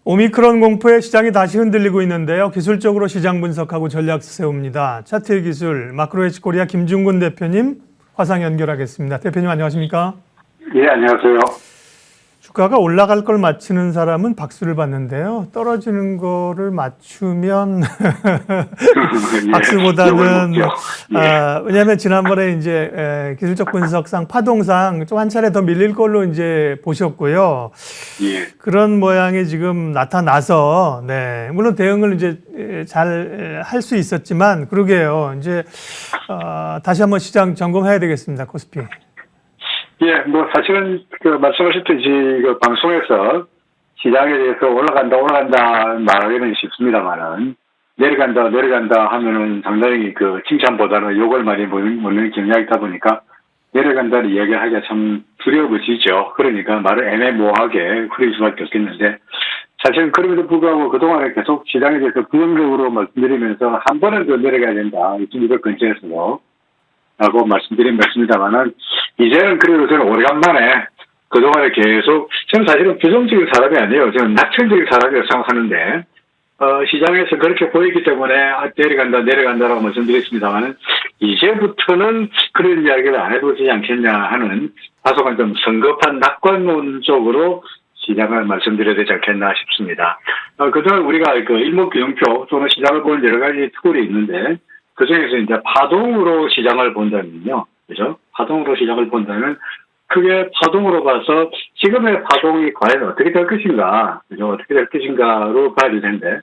오미크론 공포에 시장이 다시 흔들리고 있는데요. 기술적으로 시장 분석하고 전략 세웁니다. 차트의 기술 마크로헤지 코리아 김중근 대표님 화상 연결하겠습니다. 대표님 안녕하십니까? 예, 안녕하세요. 주가가 올라갈 걸 맞추는 사람은 박수를 받는데요. 떨어지는 거를 맞추면 박수보다는 왜냐하면 지난번에 이제 기술적 분석상 파동상 좀 한 차례 더 밀릴 걸로 이제 보셨고요. 예. 그런 모양이 지금 나타나서 네 물론 대응을 이제 잘 할 수 있었지만 그러게요. 이제 다시 한번 시장 점검해야 되겠습니다. 코스피. 예, 뭐 사실은 말씀하셨듯이 그 방송에서 시장에 대해서 올라간다 말하기는 쉽습니다만은 내려간다 하면은 상당히 그 칭찬보다는 욕을 많이 먹는 경향이다 보니까 내려간다는 이야기를 하기가 참 두려워지죠. 그러니까 말을 애매모호하게 흐릴 수밖에 없겠는데 사실은 그럼에도 불구하고 그동안에 계속 시장에 대해서 부정적으로 말씀드리면서 한 번은 더 내려가야 된다. 2200 근처에서 라고 말씀드린 것입니다만은 이제는 그래도 저는 오래간만에 그동안에 계속 저는 사실은 부정적인 사람이 아니에요. 저는 낙천적인 사람이라고 생각하는데 시장에서 그렇게 보이기 때문에 내려간다라고 말씀드렸습니다만은 이제부터는 그런 이야기를 안 해도 되지 않겠냐 하는 다소간 좀 성급한 낙관론적으로 시장을 말씀드려야 되지 않겠나 싶습니다. 그동안 우리가 그 일목균형표 또는 시장을 보는 여러 가지 툴이 있는데 그중에서 이제 파동으로 시장을 본다면요. 그죠? 파동으로 시장을 본다면 크게 파동으로 봐서 지금의 파동이 과연 어떻게 될 것인가, 그죠? 어떻게 될 것인가로 봐야 될 텐데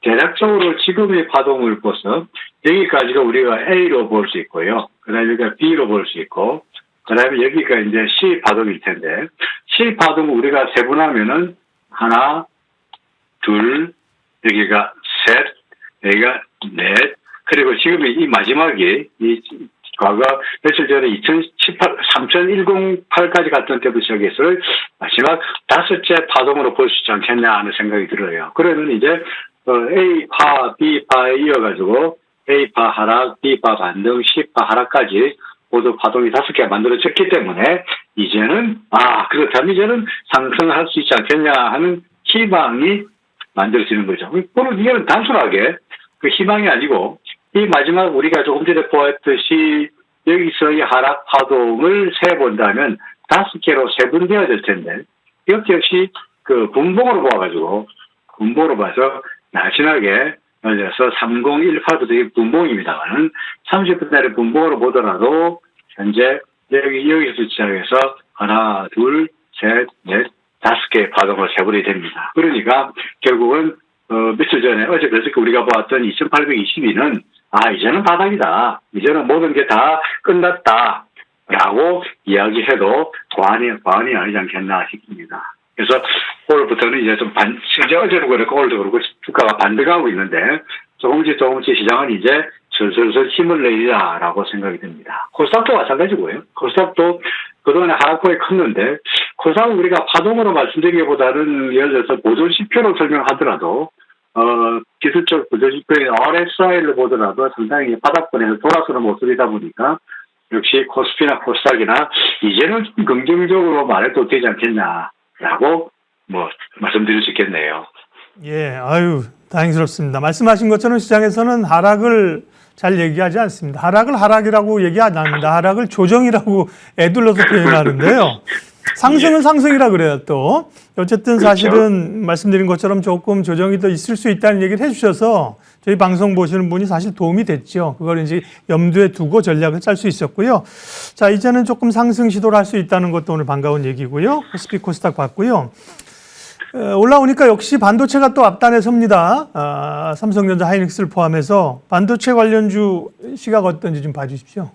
대략적으로 지금의 파동을 봐서 여기까지가 우리가 A로 볼 수 있고요. 그 다음에 여기가 B로 볼 수 있고 그 다음에 여기가 이제 C 파동일 텐데 C 파동을 우리가 세분하면은 하나, 둘, 여기가 셋, 여기가 넷, 그리고 지금 이 마지막이 이 과거 며칠 전에 3018까지 갔던 때부터 시작해서 마지막 다섯째 파동으로 볼 수 있지 않겠냐 하는 생각이 들어요. 그러면 이제 A파, B파에 이어가지고 A파 하락, B파 반등, C파 하락까지 모두 파동이 5개가 만들어졌기 때문에 이제는 그렇다면 이제는 상승할 수 있지 않겠냐 하는 희망이 만들어지는 거죠. 물론 이거는 단순하게 그 희망이 아니고 이 마지막 우리가 조금 전에 보았듯이 여기서의 하락 파동을 세본다면 5개로 세분되어야 될 텐데 이것 역시 그 분봉으로 분봉으로 봐서 날씬하게 열려서 3018도 되게 분봉입니다만은 30분짜리 분봉으로 보더라도 현재 여기서 시작해서 하나, 둘, 셋, 넷, 5개의 파동을 세버려야 됩니다. 그러니까 결국은 며칠 전에 어제 그저께 우리가 보았던 2822는 이제는 바닥이다. 이제는 모든 게 다 끝났다. 라고 이야기해도 과언이 아니지 않겠나 싶습니다. 그래서 오늘부터는 이제 실제 어제도 그렇고 오늘도 그렇고 주가가 반등하고 있는데 조금씩 시장은 이제 슬슬 힘을 내리자라고 생각이 듭니다. 코스닥도 마찬가지고요. 코스닥도 그동안에 하락폭이 컸는데 코스닥은 우리가 파동으로 말씀드리기보다는 예를 들어서 보존 지표로 설명하더라도 기술적 부조지표인 RSI를 보더라도 상당히 바닥권에서 돌아서는 모습이다 보니까 역시 코스피나 코스닥이나 이제는 좀 긍정적으로 말해도 되지 않겠냐라고 말씀드릴 수 있겠네요. 예, 다행스럽습니다. 말씀하신 것처럼 시장에서는 하락을 잘 얘기하지 않습니다. 하락을 하락이라고 얘기 안 합니다. 하락을 조정이라고 애둘러서 표현하는데요. 상승은 상승이라 그래요, 또. 어쨌든 사실은 말씀드린 것처럼 조금 조정이 더 있을 수 있다는 얘기를 해주셔서 저희 방송 보시는 분이 사실 도움이 됐죠. 그걸 이제 염두에 두고 전략을 짤 수 있었고요. 자, 이제는 조금 상승 시도를 할 수 있다는 것도 오늘 반가운 얘기고요. 코스피 코스닥 봤고요. 올라오니까 역시 반도체가 또 앞단에 섭니다. 삼성전자 하이닉스를 포함해서 반도체 관련주 시각 어떤지 좀 봐주십시오.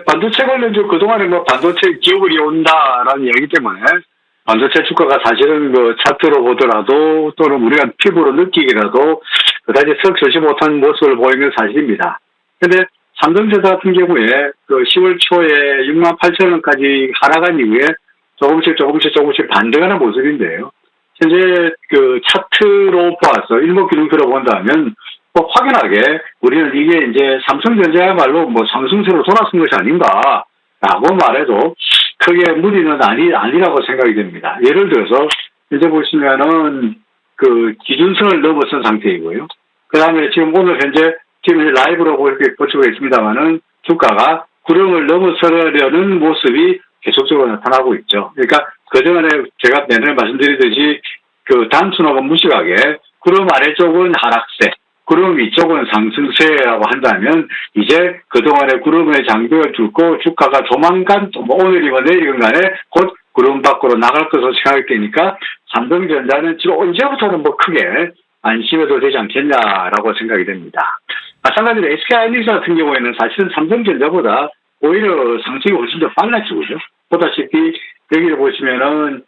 반도체 관련주 그동안에 반도체 기업이 온다라는 이야기 때문에 반도체 주가가 사실은 차트로 보더라도 또는 우리가 피부로 느끼기라도 그다지 썩 좋지 못한 모습을 보이는 건 사실입니다. 근데 삼성전자 같은 경우에 10월 초에 68,000원까지 하락한 이후에 조금씩 반등하는 모습인데요. 현재 차트로 봐서 일목균형표로 본다면 확연하게 우리는 이게 이제 삼성전자야말로 상승세로 돌아선 것이 아닌가라고 말해도 크게 무리는 아니라고 생각이 됩니다. 예를 들어서 현재 보시면은 그 기준선을 넘어선 상태이고요. 그 다음에 지금 오늘 현재 지금 라이브로 보시고 있습니다만은 주가가 구름을 넘어서려는 모습이 계속적으로 나타나고 있죠. 그러니까 그동안에 제가 내내 말씀드리듯이 그 단순하고 무식하게 구름 아래쪽은 하락세, 구름 위쪽은 상승세라고 한다면 이제 그동안에 구름의 장벽을 뚫고 주가가 조만간 뭐 오늘이건 내일이건 간에 곧 구름 밖으로 나갈 것으로 생각이 되니까 삼성전자는 지금 이제부터는 뭐 크게 안심해도 되지 않겠냐라고 생각이 됩니다. 마찬가지로 SK하이닉스 같은 경우에는 사실은 삼성전자보다 오히려 상승이 훨씬 더 빨라지고요. 보다시피 여기를 보시면은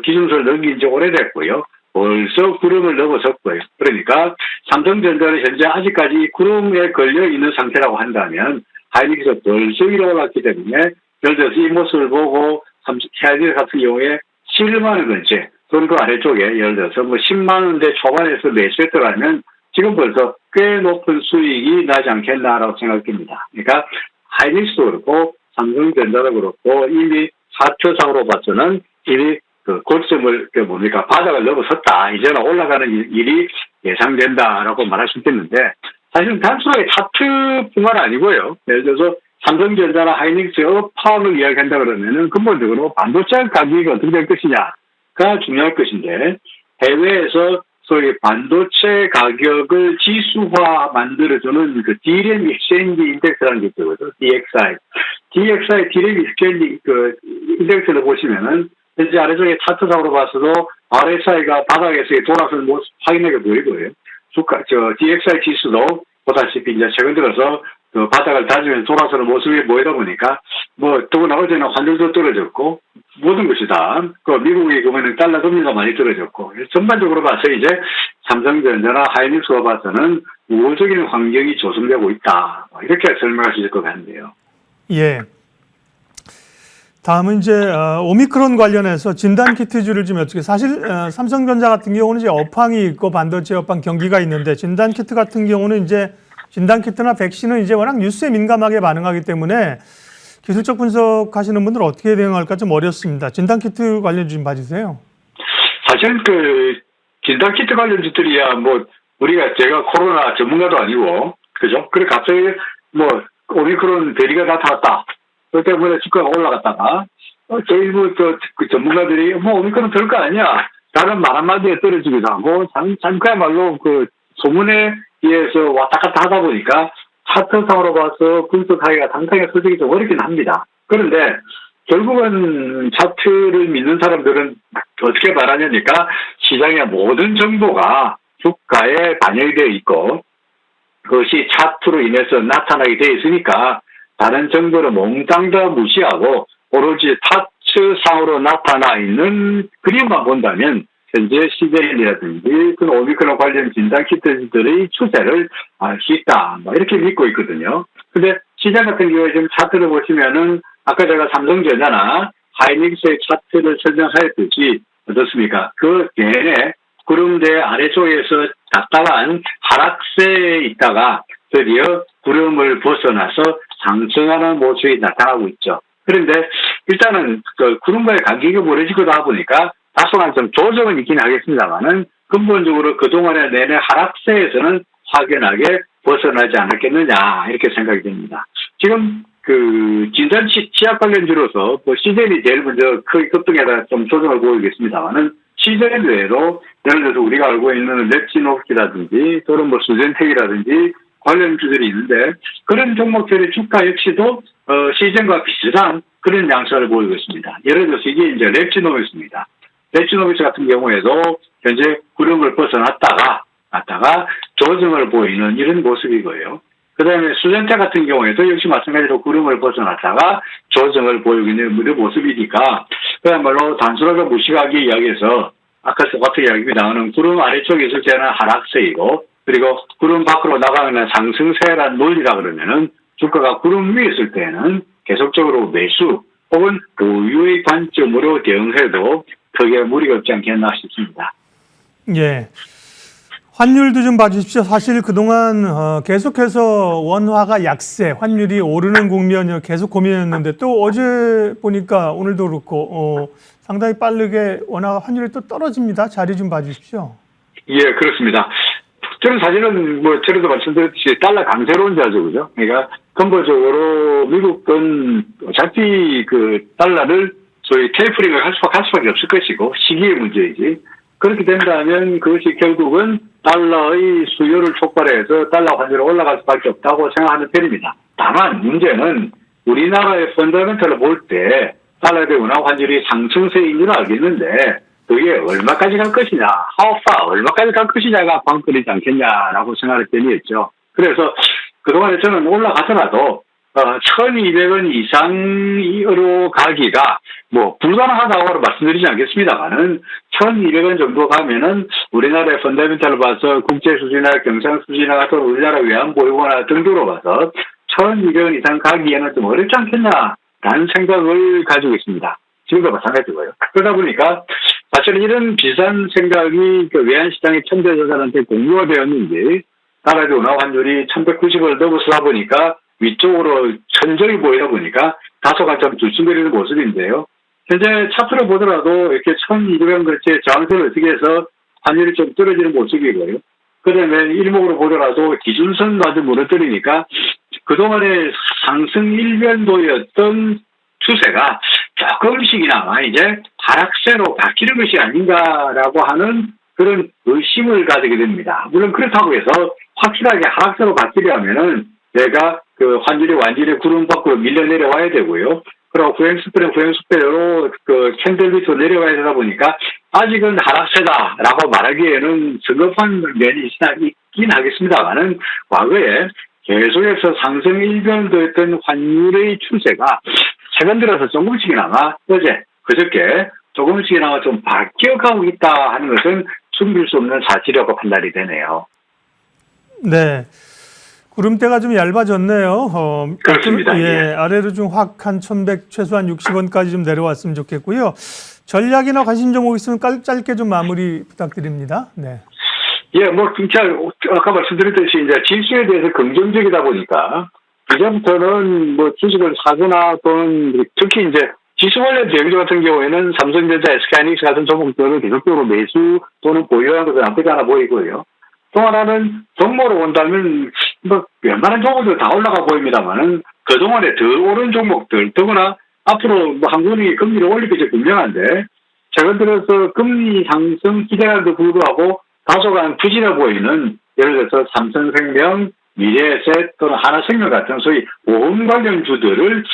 기준선을 넘긴 지 오래됐고요. 벌써 구름을 넘어섰고요. 그러니까 삼성전자는 현재 아직까지 구름에 걸려 있는 상태라고 한다면 하이닉스가 벌써 위로 올랐기 때문에 예를 들어서 이 모습을 보고 하이닉스 같은 경우에 7만 원 근처 또는 그 아래쪽에 예를 들어서 뭐 10만 원대 초반에서 매수했더라면 지금 벌써 꽤 높은 수익이 나지 않겠나라고 생각됩니다. 그러니까 하이닉스도 그렇고 삼성전자도 그렇고 이미 사표상으로 봐서는 이미 그 고점을 바닥을 넘어섰다. 이제는 올라가는 일이 예상된다라고 말할 수 있겠는데 사실은 단순하게 차트뿐만 아니고요. 예를 들어서 삼성전자나 하이닉스의 업황을 이야기한다 그러면은 근본적으로 반도체 가격이 어떻게 될 것이냐가 중요할 것인데 해외에서 소위 반도체 가격을 지수화 만들어주는 그 D램 익스체인지 인덱스라는 게 있거든요. DXI D램 익스체인지 그 인덱스를 보시면은 현재 아래쪽에 차트상으로 봤어도 RSI가 바닥에서 돌아서는 모습 확인하게 보이고요. DXI 지수도 보다시피 이제 최근 들어서 그 바닥을 다지면서 돌아서는 모습이 보이다 보니까 뭐 더구나 어제는 환율도 떨어졌고 모든 것이 다 그 미국의 경우에는 달러 금리가 많이 떨어졌고 전반적으로 봐서 이제 삼성전자나 하이닉스가 봐서는 우호적인 환경이 조성되고 있다 이렇게 설명할 수 있을 것 같은데요. 예. 다음은 이제 오미크론 관련해서 진단키트주를 좀 여쭙게 사실 삼성전자 같은 경우는 이제 업황이 있고 반도체 업황 경기가 있는데 진단키트 같은 경우는 이제 진단키트나 백신은 이제 워낙 뉴스에 민감하게 반응하기 때문에 기술적 분석하시는 분들 어떻게 대응할까 좀 어렵습니다. 진단키트 관련 좀 봐주세요. 사실 그 진단키트 관련주들이야 뭐 제가 코로나 전문가도 아니고 그죠? 그래 갑자기 뭐 오미크론 대리가 나타났다. 그 때문에 주가가 올라갔다가 저희 그 전문가들이 뭐 오미크론 별거 아니야. 라는 말 한마디에 떨어지기도 하고 그야말로 그 소문에 의해서 왔다 갔다 하다 보니까 차트상으로 봐서 분석하기가 상당히 솔직히 좀 어렵긴 합니다. 그런데 결국은 차트를 믿는 사람들은 어떻게 말하냐니까 시장의 모든 정보가 주가에 반영이 되어 있고 그것이 차트로 인해서 나타나게 되어 있으니까 다른 정보를 몽땅 다 무시하고 오로지 차트상으로 나타나 있는 그림만 본다면 현재 시제일이라든지 그 오미크론 관련 진단키트들의 추세를 알 수 있다. 이렇게 믿고 있거든요. 근데 시장 같은 경우에 지금 차트를 보시면은 아까 제가 삼성전자나 하이닉스의 차트를 설명하였듯이 어떻습니까? 그 내내 구름대 아래쪽에서 답답한 하락세에 있다가 드디어 구름을 벗어나서 상승하는 모습이 나타나고 있죠. 그런데 일단은 그 구름과의 간격이 멀어지고다 보니까 다소간 좀 조정은 있긴 하겠습니다만은 근본적으로 그동안의 내내 하락세에서는 확연하게 벗어나지 않았겠느냐 이렇게 생각이 됩니다. 지금 그 진단 치약 관련주로서 뭐 시젠이 제일 먼저 크게 급등에다 좀 조정을 보이겠습니다만은 시젠 외에도 예를 들어서 우리가 알고 있는 랩진오프라든지 또는 뭐 수젠텍이라든지 관련주들이 있는데 그런 종목들의 주가 역시도 시젠과 비슷한 그런 양상을 보이고 있습니다. 예를 들어서 이게 이제 랩진오프입니다. 랩진오비스 같은 경우에도 현재 구름을 벗어났다가 조정을 보이는 이런 모습이고요. 그 다음에 수젠텍 같은 경우에도 역시 마찬가지로 구름을 벗어났다가 조정을 보이고 있는 모습이니까 그야말로 단순하게 무식하게 이야기해서 아까 똑같은 이야기가 나오는 구름 아래쪽에 있을 때는 하락세이고 그리고 구름 밖으로 나가는 상승세라는 논리라 그러면은 주가가 구름 위에 있을 때는 계속적으로 매수 혹은 보유의 관점으로 대응해도 크게 무리가 없지 않겠나 싶습니다. 예. 환율도 좀 봐주십시오. 사실 그동안 계속해서 원화가 약세, 환율이 오르는 국면이 계속 고민이었는데 또 어제 보니까 오늘도 그렇고 상당히 빠르게 원화 환율이 또 떨어집니다. 자리 좀 봐주십시오. 예, 그렇습니다. 저는 사실은 뭐 전에도 말씀드렸듯이 달러 강세로운 자세고요. 그러니까 근본적으로 미국은 어차피 그 달러를 소위 테이퍼링을 할 수밖에 없을 것이고 시기의 문제이지. 그렇게 된다면 그것이 결국은 달러의 수요를 촉발해서 달러 환율이 올라갈 수밖에 없다고 생각하는 편입니다. 다만 문제는 우리나라의 펀더멘털을 볼 때 달러에 대한 원화 환율이 상승세인 줄 알겠는데 그게 얼마까지 갈 것이냐, how far, 얼마까지 갈 것이냐가 관건이지 않겠냐라고 생각할 때이었죠. 그래서 그동안에 저는 올라가더라도 1,200원 이상으로 가기가 뭐 불가능하다고 말씀드리지 않겠습니다만은 1,200원 정도 가면은 우리나라의 펀더멘털을 봐서 국제 수준이나 경상 수준이나 또는 우리나라 외환 보유고나 등도로 봐서 1,200원 이상 가기에는 좀 어렵지 않겠냐라는 생각을 가지고 있습니다. 지금도 마찬가지고요. 그러다 보니까 사실은 이런 비슷한 생각이 그 외환시장의 참여자들한테 공유가 되었는지 달러의 원화 환율이 1,190을 넘어서다 보니까 위쪽으로 천정이 보이다 보니까 다소간 좀 두근거리는 모습인데요. 현재 차트를 보더라도 이렇게 1,200원 거치의 저항선을 어떻게 해서 환율이 좀 떨어지는 모습이고요. 그다음에 일목으로 보더라도 기준선마저 무너뜨리니까 그동안의 상승 일변도였던 추세가 조금씩이나마 이제 하락세로 바뀌는 것이 아닌가라고 하는 그런 의심을 가지게 됩니다. 물론 그렇다고 해서 확실하게 하락세로 바뀌려면은 내가 그 환율이 완전히 구름 밖으로 밀려 내려와야 되고요. 그리고 후행스프레로 그 캔들 밑으로 내려와야 되다 보니까 아직은 하락세다라고 말하기에는 성급한 면이 있긴 하겠습니다만은 과거에 계속해서 상승 일변도였던 환율의 추세가 최근 들어서 조금씩이나마 그저께 조금씩이나마 좀 바뀌어가고 있다 하는 것은 숨길 수 없는 사실이라고 판단이 되네요. 네. 구름대가 좀 얇아졌네요. 그렇습니다. 예, 아래로 좀 확 한 1,100 최소한 60원까지 좀 내려왔으면 좋겠고요. 전략이나 관심 종목 있으면 짧게 좀 마무리 부탁드립니다. 네. 예, 뭐 진짜 아까 말씀드렸듯이 이제 지수에 대해서 긍정적이다 보니까 이제부터는 뭐 주식을 사거나 또는 특히 이제 지수 관련 대형주 같은 경우에는 삼성전자, SK하이닉스 같은 종목들을 계속적으로 매수 또는 보유하는 것은 나쁘지 않아 보이고요. 또 하나는 종목으로 본다면 뭐 웬만한 종목들 다 올라가 보입니다만은 그동안에 더 오른 종목들 더구나 앞으로 뭐 한국은행이 금리를 올릴 것이 분명한데 최근 들어서 금리 상승 기대감도 불구하고 다소간 부진해 보이는 예를 들어서 삼성생명, 미래에셋 또는 하나생명 같은 소위 보험 관련 주들을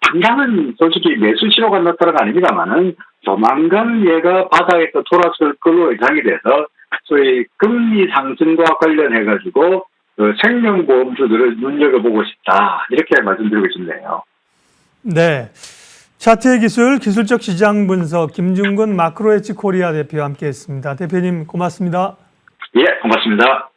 당장은 솔직히 매수 신호가 나타난 건 아닙니다만은 조만간 얘가 바닥에서 돌았을 걸로 예상이 돼서 소위 금리 상승과 관련해가지고 그 생명보험주들을 눈여겨보고 싶다. 이렇게 말씀드리고 싶네요. 네. 차트의 기술, 기술적 시장 분석, 김중근 마크로에치 코리아 대표와 함께했습니다. 대표님 고맙습니다. 예, 고맙습니다.